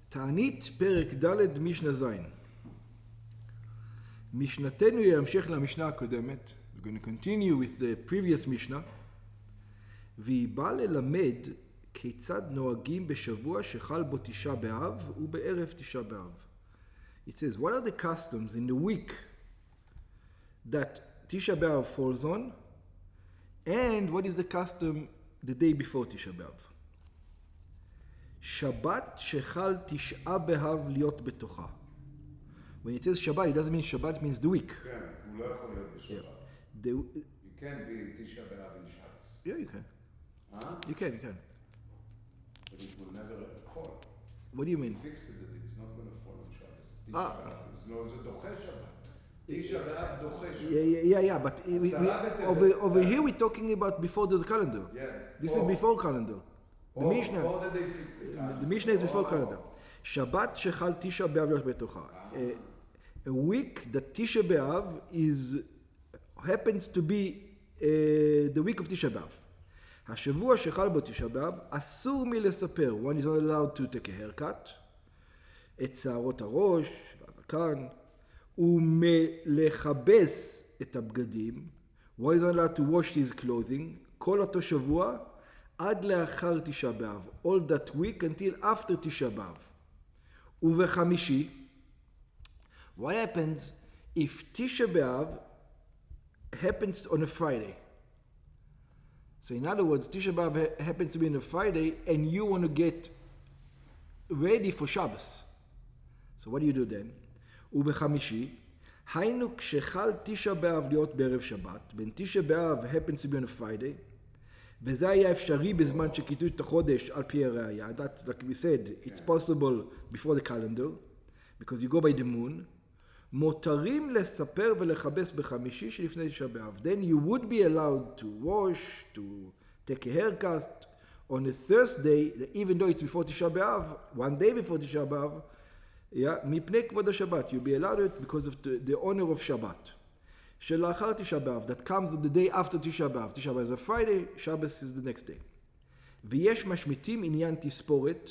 תענית פרק ד' משנה ז'. משנתנו היא המשך למשנה הקודמת. We're going to continue with the previous Mishnah. והיא באה ללמד כיצד נוהגים בשבוע שחל בו תשעה באב ובערב תשעה באב. It says, what are the customs in the week that Tisha B'Av falls on, and what is the custom the day before Tisha B'Av? שבת שחל תשעה באב להיות בתוכה. When it says Shabbat, it doesn't mean Shabbat means the week. כן, הוא לא יכול להיות בשבת. You can be Tisha B'Av in Shabbos. Yeah, you can. Huh? You can. But it will never fall. What do you mean? He fixed it, it's not going to fall on Shabbos. Tisha B'Av, זה דוחה שבת. Tisha B'Av דוחה שבת. Yeah, but over here we're talking about before the calendar. Yeah. This is before calendar. The Mishnah. Before that they fixed the calendar. The Mishnah is before calendar. Shabbat shechal Tisha B'Av להיות בתוכה. A week that Tisha B'Av happens to be the week of Tisha B'Av. השבוע שחל בו תשעה באב, אסור מלספר. One is not allowed to take a haircut. את שערות הראש, והזקן, ומלכבס את הבגדים. One is not allowed to wash his clothing. כל אותו שבוע, עד לאחר תשעה באב. All that week until after תשעה באב. ובחמישי, what happens if תשעה באב happens on a Friday? So in other words, Tisha B'Av happens to be on a Friday and you want to get ready for Shabbos. So what do you do then? ובחמישי, היינו כשחל תשעה באב להיות בערב שבת, בין תשעה באב happens to be on a Friday, וזה היה אפשרי בזמן שכיתו את החודש על פי הראייה. That's like we said, it's possible before the calendar, because you go by the moon. מותרים לספר ולכבס בחמישי שלפני תשעה באב. Then you would be allowed to wash, to take a haircut on a Thursday, even though it's before תשעה באב, one day before תשעה באב, מפני כבוד השבת. You'll be allowed it because of the honor of Shabbat. שלאחר תשעה באב, that comes the day after תשעה באב. תשעה באב is a Friday, Shabbos is the next day. ויש משמיטים עניין תספורת.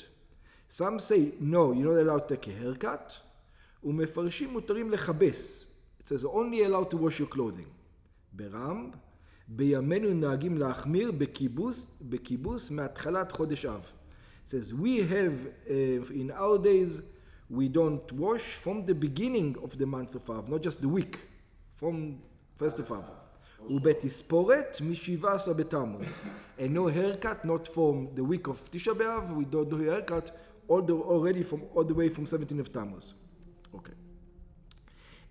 Some say, no, you're not allowed to take a haircut. ומפרשים מותרים לכבס. It says, only allowed to wash your clothing. ברם, בימינו נהגים להחמיר בכיבוס מהתחלת חודש אב. It says, we have, in our days, we don't wash from the beginning of the month of Av, not just the week, from first of Av. ובתספורת מ-17 בתמוז. And no haircut, not from the week of Tisha B'Av, we don't do haircut all the way from 17 of Tammuz. Okay.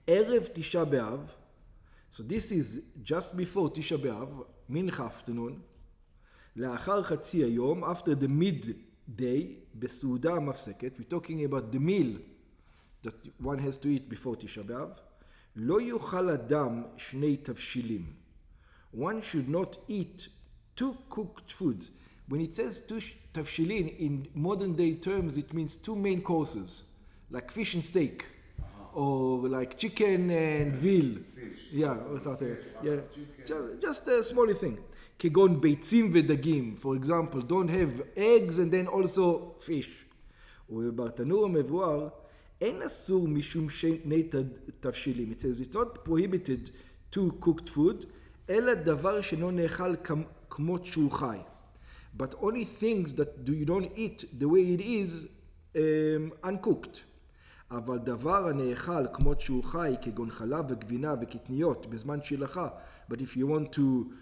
ערב תשעה באב, so this is just before תשעה באב, מנחה afternoon, לאחר חצי היום, after the midday, בסעודה המפסקת, we're talking about the meal that one has to eat before תשעה באב, לא יאכל אדם שני תבשילים. One should not eat two cooked foods. When it says two תבשילין, in modern day terms, it means two main courses. Like fish and steak, or like chicken and veal. Yeah, or something. Yeah, just a small thing. כגון ביצים ודגים, for example, don't have eggs and then also fish. ובברטנורה מבואר, אין אסור משום שני תבשילים. It says it's not prohibited to cooked food, אלא דבר שאינו נאכל כמות שהוא חי. But only things that you don't eat the way it is uncooked. אבל דבר הנאכל כמות שהוא חי, כגון חלב וגבינה וקטניות בזמן שילחה, but if you want to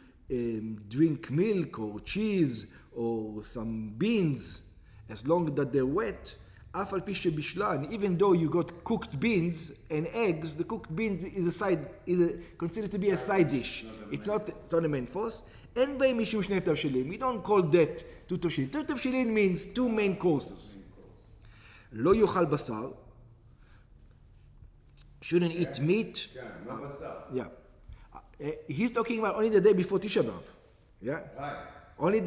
drink milk or cheese or some beans, as long that they're wet, אף על פי שבשלן, even though you got cooked beans and eggs, the cooked beans is considered to be a side dish. It's not a main course. אין בהם משום שני תבשילים. We don't call that two תבשילים. two תבשילים means two main courses. לא יאכל בשר. Shouldn't eat meat. Yeah. He's talking about only the day before Tisha B'Av. Yeah. Right. Only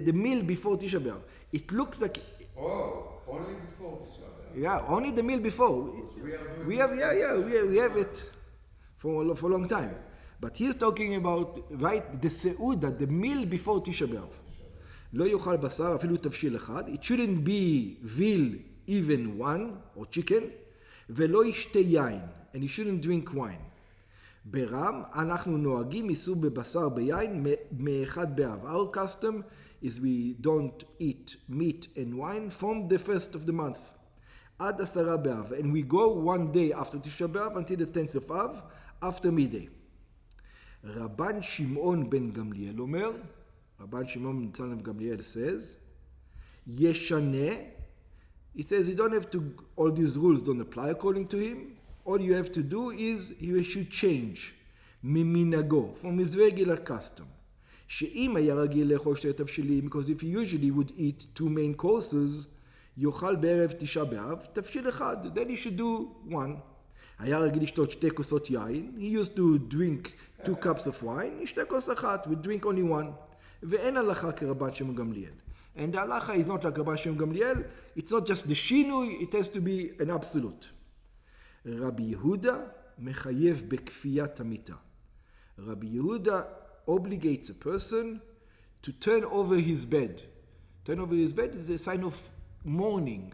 the meal before Tisha B'Av. It looks like. Only before Tisha B'Av. Yeah, only the meal before. We have it for a long time. But he's talking about the seuda, the meal before Tisha B'Av. לא יאכל בשר אפילו תבשיל אחד. It shouldn't be veal even one, or chicken, ולא ישתה יין, and he shouldn't drink wine. ברם, אנחנו נוהגים איסור בבשר ביין מאחד באב. Our custom is we don't eat meat and wine from the first of the month. עד 10 באב. And we go one day after תשעה באב until the 10th of Av, after midday. רבן שמעון בן גמליאל אומר, רבן שמעון בן צלם גמליאל says, ישנה, he says you don't have to, all these rules don't apply according to him. All you have to do is you should change ממנהגו, from his regular custom. שאם היה רגיל לאכול שתי תבשילים, because if he usually would eat 2 main courses, יאכל בערב תשעה באב, תבשיל אחד, then he should do one. היה רגיל לשתות 2 כוסות יין, he used to drink 2 cups of wine, ישתה כוס אחת, we drink only one. ואין הלכה כרבן שמעון גמליאל. And the halacha is not like Rabbi Shimon Gamliel, it's not just the shinui, it has to be an absolute. Rabbi Yehuda mechayev bekfiyat hamita. Rabbi Yehuda obligates a person to turn over his bed. Turn over his bed is a sign of mourning.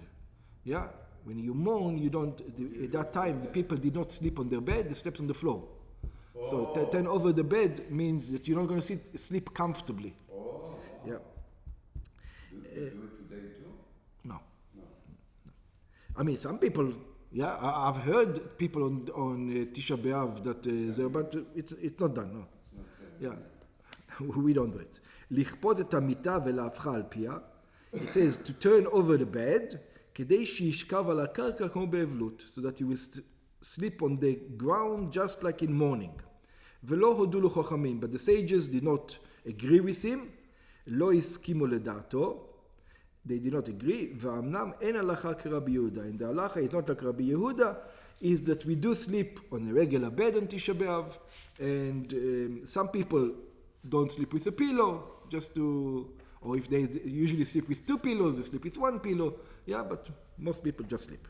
Yeah? When you mourn, you don't, at that time, the people did not sleep on their bed, they slept on the floor. Oh. So turn over the bed means that you're not going to sleep comfortably. Oh. Yeah. Do you do it today too? No. I mean, some people, yeah, I've heard people on Tisha B'Av that, but it's not done, no. It's not yeah, we don't do it. לכפות את המיטה ולהפכה על פיה. It says to turn over the bed, כדי שישכב על הקרקע כמו באבלות, so that you will sleep on the ground just like in morning. ולא הודו לו חכמים, but the sages did not agree with him, לא הסכימו לדעתו, they did not agree, ואמנם אין הלכה כרבי יהודה, and the halacha is not like Rabbi Yehuda, is that we do sleep on a regular bed on Tisha B'Av, and some people don't sleep with a pillow, just to, or if they usually sleep with 2 pillows, they sleep with 1 pillow, yeah, but most people just sleep.